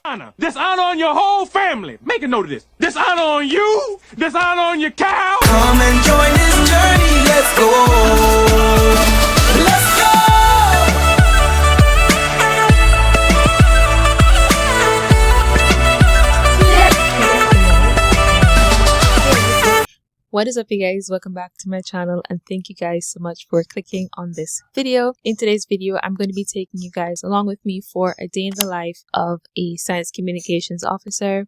Dishonor. Dishonor on your whole family. Make a note of this. Dishonor on you. Dishonor on your cow. Come and join this journey. Let's go. Let's go. What is up, you guys? Welcome back to my channel, and thank you guys so much for clicking on this video. In today's video, I'm going to be taking you guys along with me for a day in the life of a science communications officer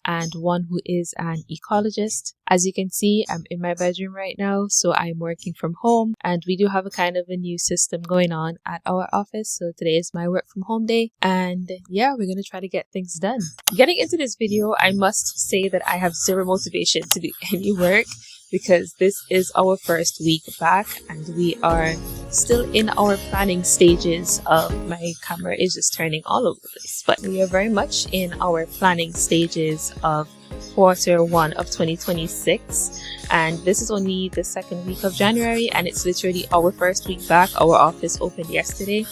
and one who is an ecologist. As you can see, I'm in my bedroom right now, so I'm working from home, and we do have a kind of a new system going on at our office. So today is my work from home day, and yeah, we're gonna try to get things done. Getting into this video, I must say that I have zero motivation to do any work because this is our first week back and we are still in our planning stages of, my camera is just turning all over the place, but we are very much in our planning stages of Q1 of 2026, and this is only the second week of January and it's literally our first week back. Our office opened yesterday,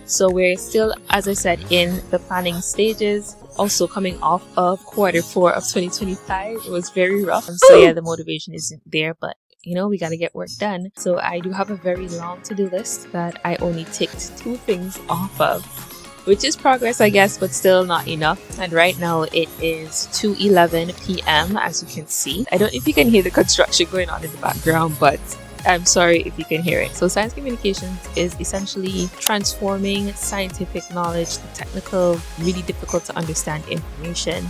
so we're still, as I said, in the planning stages. Also coming off of Q4 of 2025, it was very rough, and so yeah, the motivation isn't there, but you know, we gotta get work done. So I do have a very long to-do list that I only ticked 2 things off of, which is progress, I guess, but still not enough. And right now it is 2:11 p.m. as you can see. I don't know if you can hear the construction going on in the background, but I'm sorry if you can hear it. So science communications is essentially transforming scientific knowledge, the technical, really difficult to understand information,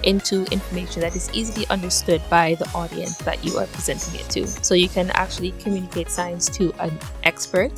into information that is easily understood by the audience that you are presenting it to. So you can actually communicate science to an expert,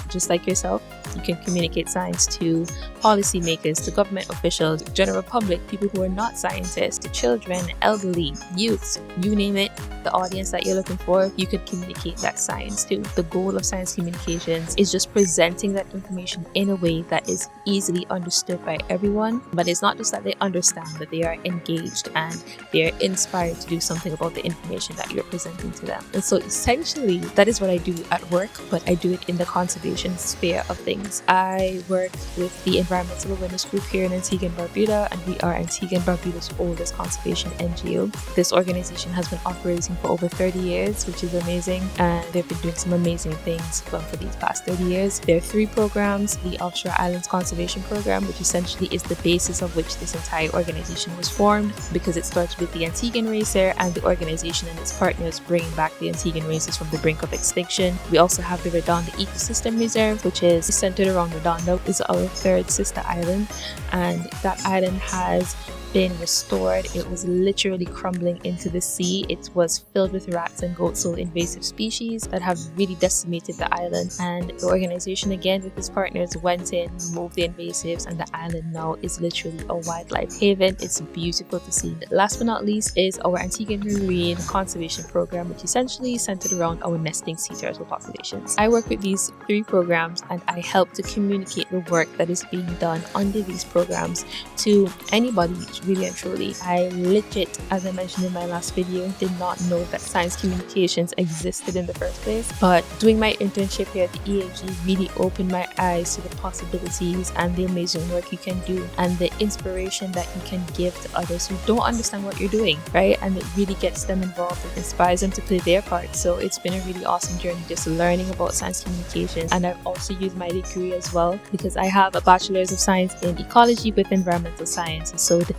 just like yourself. You can communicate science to policymakers, to government officials, general public, people who are not scientists, to children, elderly, youths, you name it, the audience that you're looking for, you could communicate that science to. The goal of science communications is just presenting that information in a way that is easily understood by everyone. But it's not just that they understand, but they are engaged and they are inspired to do something about the information that you're presenting to them. And so essentially, that is what I do at work, but I do it in the conservation sphere of things. I work with the Environmental Awareness Group here in Antigua and Barbuda, and we are Antigua and Barbuda's oldest conservation NGO. This organization has been operating for over 30 years, which is amazing, and they've been doing some amazing things for these past 30 years. There are 3 programs: the Offshore Islands Conservation Program, which essentially is the basis of which this entire organization was formed, because it starts with the Antiguan racer and the organization and its partners bringing back the Antiguan races from the brink of extinction. We also have the Redondo Ecosystem Reserve, which is centered around Redondo. Is our 3rd sister island, and that island has been restored. It was literally crumbling into the sea. It was filled with rats and goats, so invasive species that have really decimated the island, and the organization, again with its partners, went in, removed the invasives, and the island now is literally a wildlife haven. It's beautiful to see. Last but not least is our Antigua Marine Conservation Program, which essentially centered around our nesting sea turtle populations. I work with these 3 programs and I help to communicate the work that is being done under these programs to anybody, really and truly. I legit, as I mentioned in my last video, did not know that science communications existed in the first place, but doing my internship here at the EAG really opened my eyes to the possibilities and the amazing work you can do and the inspiration that you can give to others who don't understand what you're doing, right? And it really gets them involved and inspires them to play their part. So it's been a really awesome journey just learning about science communications, and I've also used my degree as well because I have a bachelor's of science in ecology with environmental science. So the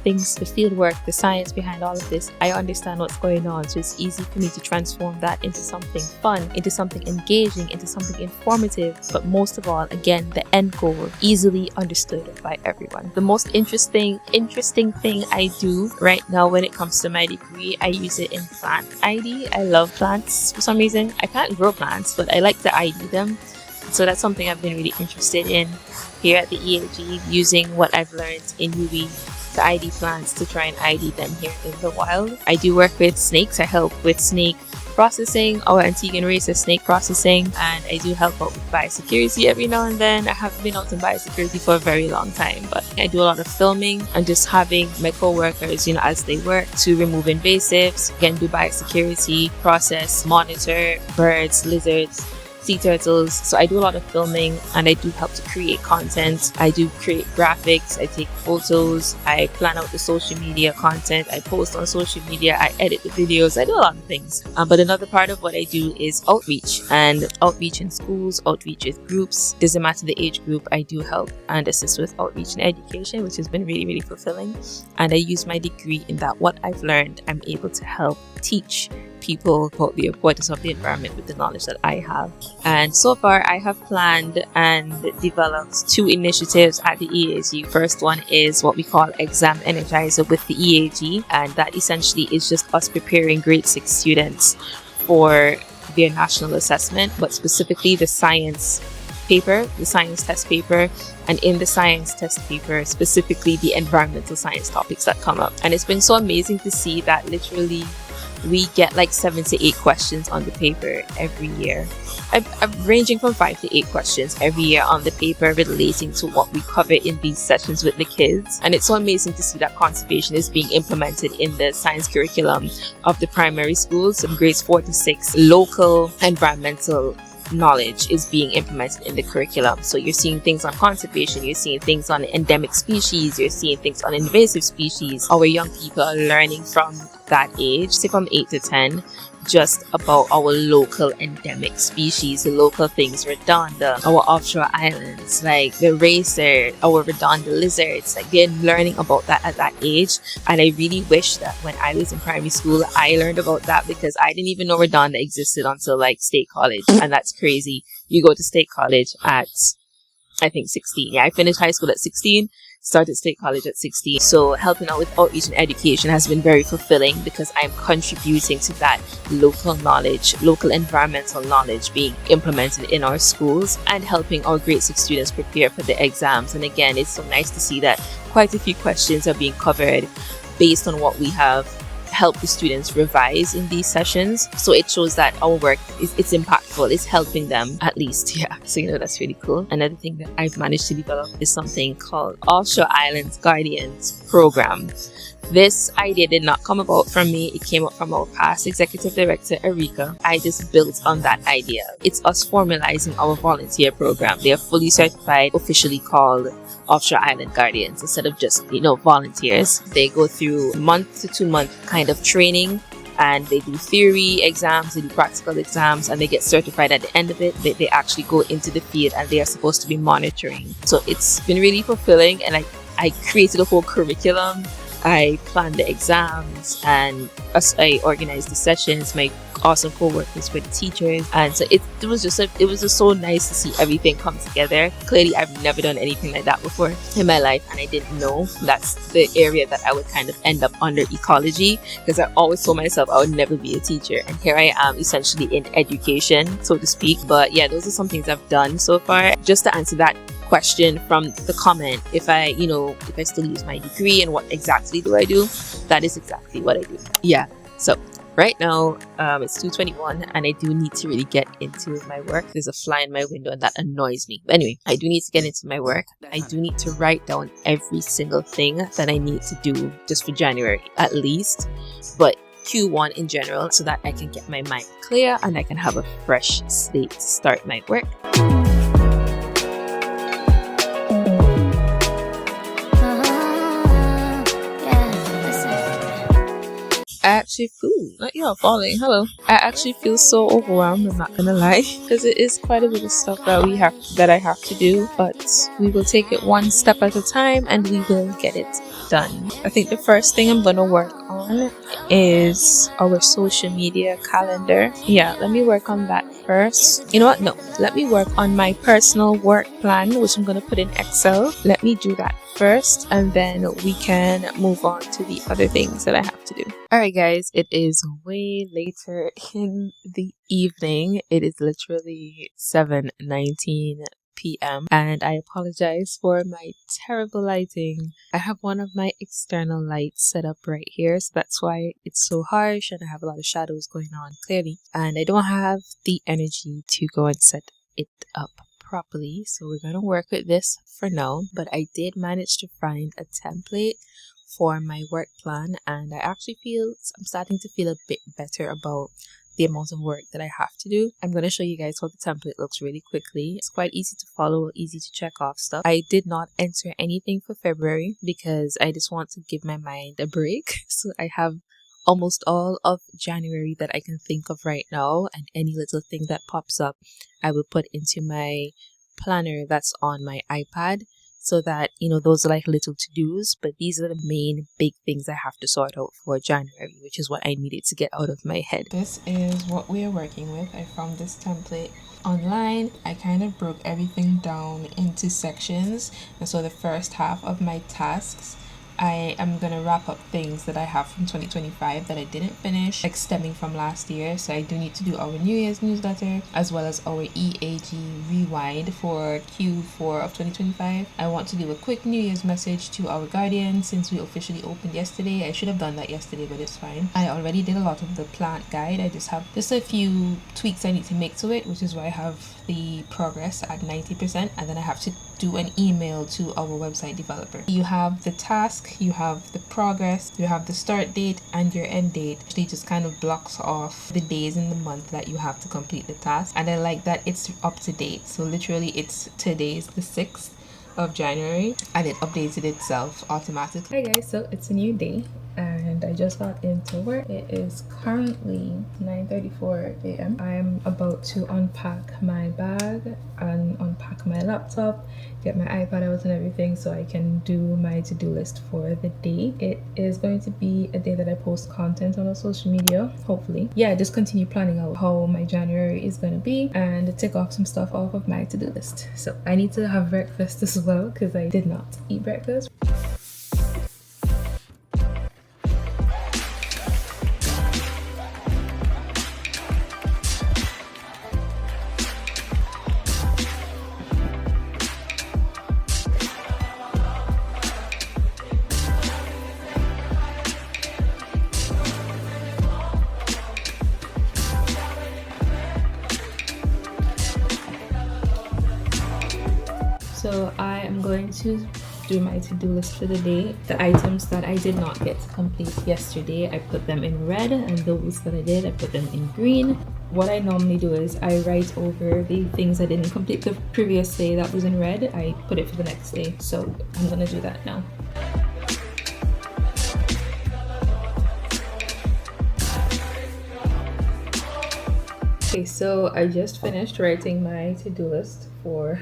field work, the science behind all of this, I understand what's going on, so it's easy for me to transform that into something fun, into something engaging, into something informative, but most of all, again, the end goal easily understood by everyone. The most interesting thing I do right now when it comes to my degree, I use it in plant ID. I love plants for some reason. I can't grow plants, but I like to ID them. So that's something I've been really interested in here at the EAG, using what I've learned in UV to ID plants to try and ID them here in the wild. I do work with snakes. I help with snake processing, our Antiguan race is snake processing, and I do help out with biosecurity every now and then. I haven't been out in biosecurity for a very long time, but I do a lot of filming and just having my co-workers, as they work to remove invasives, again do biosecurity, process, monitor birds, lizards, sea turtles. So I do a lot of filming and I do help to create content. I do create graphics, I take photos, I plan out the social media content, I post on social media, I edit the videos, I do a lot of things. But another part of what I do is outreach, and outreach in schools, outreach with groups. Doesn't matter the age group, I do help and assist with outreach and education, which has been really, really fulfilling. And I use my degree in that what I've learned, I'm able to help teach people about the importance of the environment with the knowledge that I have. And so far I have planned and developed 2 initiatives at the EAG. First one is what we call Exam Energizer with the EAG, and that essentially is just us preparing grade 6 students for their national assessment, but specifically the science paper, the science test paper, and in the science test paper specifically the environmental science topics that come up. And it's been so amazing to see that literally we get like 7 to 8 questions on the paper every year. I'm ranging from 5 to 8 questions every year on the paper relating to what we cover in these sessions with the kids. And it's so amazing to see that conservation is being implemented in the science curriculum of the primary schools, from grades 4 to 6. Local environmental knowledge is being implemented in the curriculum. So you're seeing things on conservation, you're seeing things on endemic species, you're seeing things on invasive species. Our young people are learning from that age, say from 8 to 10, just about our local endemic species, the local things, redonda, our offshore islands, like the racer, our redonda lizards. Like they're learning about that at that age. And I really wish that when I was in primary school, I learned about that, because I didn't even know redonda existed until like state college. And that's crazy. You go to state college at, I think, 16. Yeah, I finished high school at 16. Started state college at 16. So helping out with outreach and education has been very fulfilling, because I'm contributing to that local knowledge, local environmental knowledge being implemented in our schools, and helping our grade 6 students prepare for the exams. And again, it's so nice to see that quite a few questions are being covered based on what we have help the students revise in these sessions. So it shows that our work it's impactful, it's helping them at least. Yeah, so that's really cool. Another thing that I've managed to develop is something called Offshore Islands Guardians Program. This idea did not come about from me. It came up from our past executive director, Erika. I just built on that idea. It's us formalizing our volunteer program. They are fully certified, officially called Offshore Island Guardians, instead of just, volunteers. They go through month to 2 month kind of training, and they do theory exams, they do practical exams, and they get certified at the end of it. They actually go into the field and they are supposed to be monitoring. So it's been really fulfilling, and I created a whole curriculum. I planned the exams, and I organized the sessions. My awesome co-workers were the teachers, and so it was just so nice to see everything come together. Clearly, I've never done anything like that before in my life, and I didn't know that's the area that I would kind of end up under ecology, because I always told myself I would never be a teacher, and here I am essentially in education, so to speak. But yeah, those are some things I've done so far. Just to answer that question from the comment, if I still use my degree and what exactly do I do, that is exactly what I do. Yeah, so right now it's 2:21 and I do need to really get into my work. There's a fly in my window and that annoys me. But anyway, I do need to get into my work. I do need to write down every single thing that I need to do just for January at least, but Q1 in general, so that I can get my mind clear and I can have a fresh slate to start my work. I actually feel so overwhelmed, I'm not gonna lie, because it is quite a bit of stuff that I have to do, but we will take it one step at a time and we will get it done. I think the first thing I'm gonna work on is our social media calendar. Yeah, let me work on that first. You know what? No, let me work on my personal work plan, which I'm gonna put in Excel. Let me do that first, and then we can move on to the other things that I have to do. Alright guys, it is way later in the evening. It is literally 7:19 p.m. and I apologize for my terrible lighting. I have one of my external lights set up right here, so that's why it's so harsh and I have a lot of shadows going on clearly, and I don't have the energy to go and set it up properly, so we're gonna work with this for now. But I did manage to find a template for my work plan, and I'm starting to feel a bit better about the amount of work that I have to do. I'm going to show you guys how the template looks really quickly. It's quite easy to follow, easy to check off stuff. I did not enter anything for February because I just want to give my mind a break. So I have almost all of January that I can think of right now, and any little thing that pops up I will put into my planner that's on my iPad, so that, you know, those are like little to-dos, but these are the main big things I have to sort out for January, which is what I needed to get out of my head. This is what we are working with. I found this template online. I kind of broke everything down into sections, and so the first half of my tasks, I am going to wrap up things that I have from 2025 that I didn't finish, like stemming from last year. So I do need to do our New Year's newsletter as well as our EAG rewind for Q4 of 2025. I want to do a quick New Year's message to our guardian since we officially opened yesterday. I should have done that yesterday, but it's fine. I already did a lot of the plant guide. I just have a few tweaks I need to make to it, which is why I have the progress at 90%, and then I have to do an email to our website developer. You have the task, you have the progress, you have the start date and your end date. They just kind of blocks off the days in the month that you have to complete the task, and I like that it's up to date. So literally it's today's the 6th of January and it updated itself automatically. Hey guys, so it's a new day and I just got into work. It is currently 9:34 a.m. I'm about to unpack my bag and unpack my laptop, get my iPad out and everything so I can do my to-do list for the day. It is going to be a day that I post content on our social media, hopefully. Yeah, I just continue planning out how my January is going to be and tick off some stuff off of my to-do list. So I need to have breakfast as well because I did not eat breakfast. So I am going to do my to-do list for the day. The items that I did not get to complete yesterday, I put them in red, and those that I did, I put them in green. What I normally do is I write over the things I didn't complete the previous day that was in red. I put it for the next day. So I'm gonna do that now. Okay, so I just finished writing my to-do list for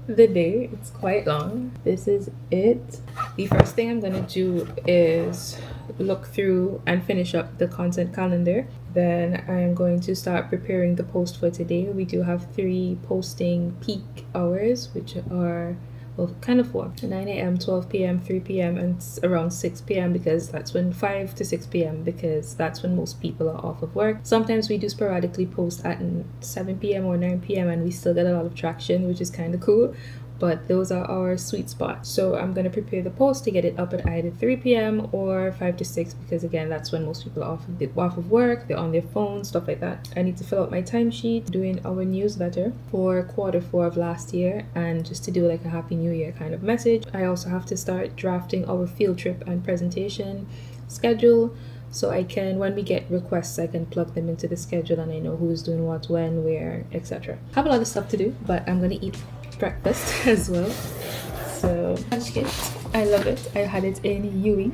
the day. It's quite long. This is it. The first thing I'm gonna do is look through and finish up the content calendar. Then I'm going to start preparing the post for today. We do have 3 posting peak hours, which are, well, kind of 4: 9 a.m, 12 p.m, 3 p.m, and around 6 p.m, because that's when 5 to 6 p.m, because that's when most people are off of work. Sometimes we do sporadically post at 7 p.m. or 9 p.m, and we still get a lot of traction, which is kind of cool. But those are our sweet spots. So I'm going to prepare the post to get it up at either 3 p.m. or 5 to 6, because again, that's when most people are off of work, they're on their phones, stuff like that. I need to fill out my timesheet, doing our newsletter for Q4 of last year, and just to do like a Happy New Year kind of message. I also have to start drafting our field trip and presentation schedule, so I can, when we get requests, I can plug them into the schedule and I know who's doing what, when, where, etc. I have a lot of stuff to do, but I'm gonna eat breakfast as well. So I love it. I had it in UE.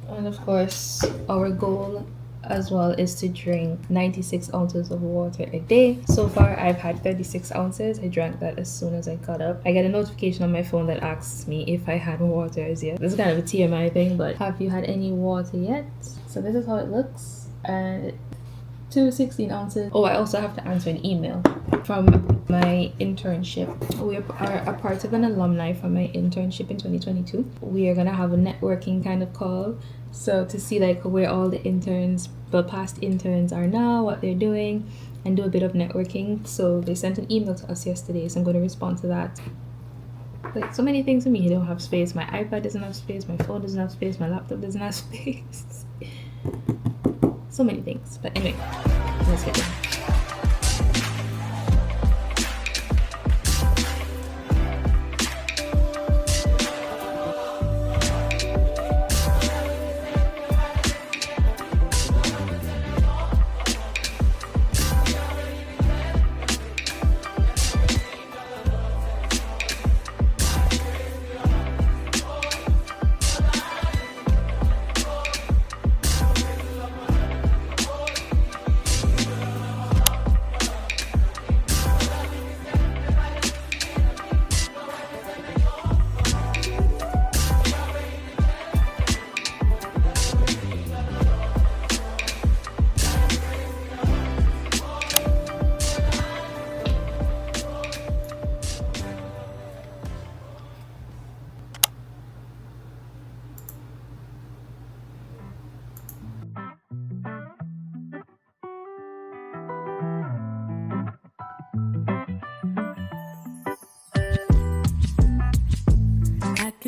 And of course, our goal as well is to drink 96 ounces of water a day. So far I've had 36 ounces. I drank that as soon as I got up. I get a notification on my phone that asks me if I had water as yet. This is kind of a TMI thing, but have you had any water yet? So this is how it looks, and 16 ounces. Oh, I also have to answer an email from my internship. We are a part of an alumni from my internship in 2022. We are gonna have a networking kind of call, so to see like where all the interns, the past interns are now, what they're doing, and do a bit of networking. So they sent an email to us yesterday, so I'm going to respond to that. Like, so many things for me. I don't have space. My iPad doesn't have space, my phone doesn't have space, my laptop doesn't have space. So many things. But anyway, let's get going.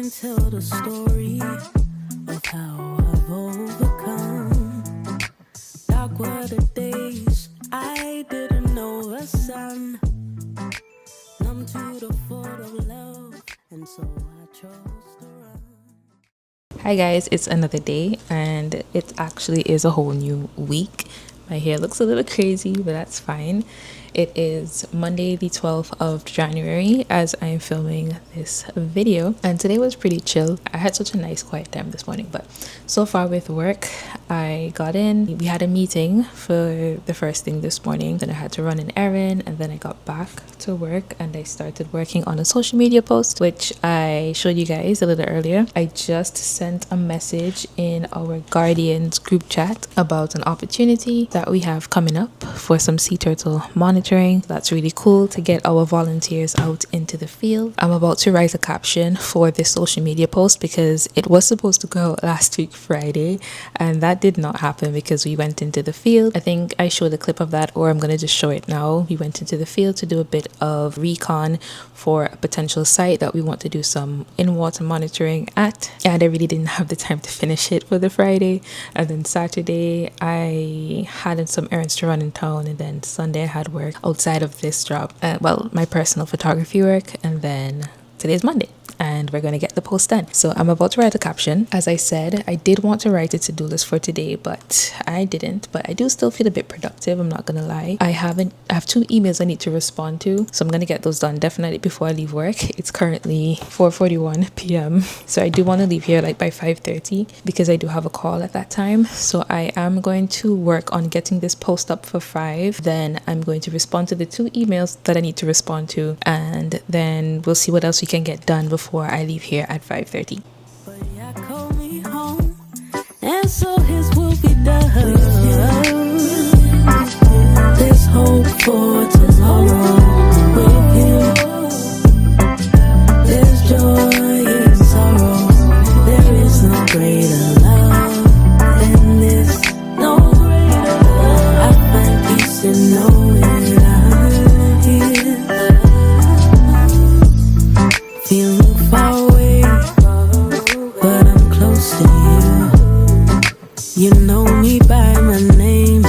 can tell the story of how I've overcome. Dark were the days I didn't know a sun. Numb to the thought of love, and so I chose to run. Hi guys, it's another day and it actually is a whole new week. My hair looks a little crazy, but that's fine. It is Monday the 12th of January as I am filming this video, and today was pretty chill. I had such a nice quiet time this morning, but so far with work, I got in. We had a meeting for the first thing this morning, then I had to run an errand, and then I got back to work and I started working on a social media post, which I showed you guys a little earlier. I just sent a message in our Guardians group chat about an opportunity that we have coming up for some sea turtle monitoring. That's really cool to get our volunteers out into the field. I'm about to write a caption for this social media post because it was supposed to go out last week Friday, and that did not happen because we went into the field. I think I showed a clip of that, or I'm going to just show it now. We went into the field to do a bit of recon for a potential site that we want to do some in-water monitoring at, and I really didn't have the time to finish it for the Friday. And then Saturday I had some errands to run in town, and then Sunday I had work outside of this job, my personal photography work, and then today's Monday and we're going to get the post done. So I'm about to write a caption. As I said, I did want to write a to-do list for today, but I didn't. But I do still feel a bit productive, I'm not gonna lie. I have 2 emails I need to respond to, so I'm gonna get those done definitely before I leave work. It's currently 4:41 p.m. so I do want to leave here like by 5:30 because I do have a call at that time. So I am going to work on getting this post up for 5. Then I'm going to respond to the 2 emails that I need to respond to, and then we'll see what else we can get done before I leave here at 5:30. But yeah, call me home, and so his will be done. There's hope for tomorrow with him. There's joy in sorrow. There is no greater love than this. No greater love. I find peace in knowing I'm here. Feeling far away, but I'm close to you. You know me by my name,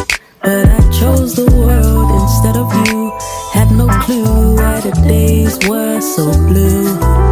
but I chose the world instead of you. Had no clue why the days were so blue.